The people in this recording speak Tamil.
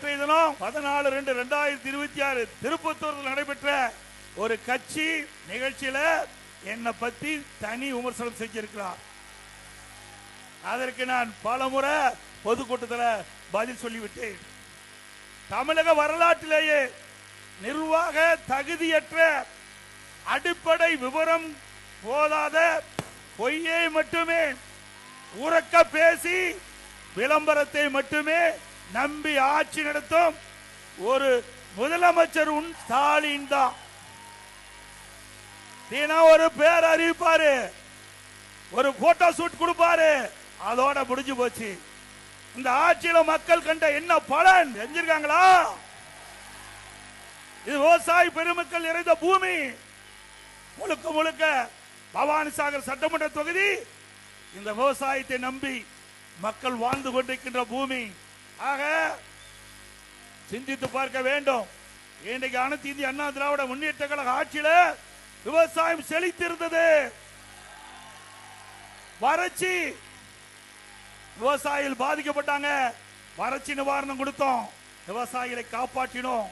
நேற்றைய தினம் 14/2/2026 திருப்பத்தூரில் நடைபெற்ற ஒரு கட்சி நிகழ்ச்சியில என்னை பத்தி தனி விமர்சனம் செஞ்சிருக்கிறார். அதற்கு நான் பலமுறை பொதுக்கூட்டத்தில் பதில் சொல்லிவிட்டேன். தமிழக வரலாற்றிலேயே நிர்வாக தகுதியற்ற, அடிப்படை விவரம் போதாத பொய்யை மட்டுமே உறக்க பேசி விளம்பரத்தை மட்டுமே நம்பி ஆட்சி நடத்தும் ஒரு முதலமைச்சர் ஸ்டாலின் தான். தினம் ஒரு பேர் அறிவிப்பாரு, ஒரு போட்டோ ஷூட் கொடுப்பாரு, அதோட முடிஞ்சு போச்சு. இந்த ஆட்சியில மக்கள் கண்ட என்ன பலன் செஞ்சிருக்காங்களா? இது விவசாய பெருமக்கள் நிறைந்த பூமி. முழுக்க முழுக்க பவானிசாகர் சட்டமன்ற தொகுதி இந்த விவசாயத்தை நம்பி மக்கள் வாழ்ந்து கொண்டிருக்கின்ற பூமி. ஆக சிந்தித்து பார்க்க வேண்டும். இன்றைக்கு அனைத்து இந்திய அண்ணா திராவிட முன்னேற்ற கழக ஆட்சியில விவசாயம் செழித்திருந்தது. வறட்சி, விவசாயிகள் பாதிக்கப்பட்டாங்க, வறட்சி நிவாரணம் கொடுத்தோம், விவசாயிகளை காப்பாற்றினோம்.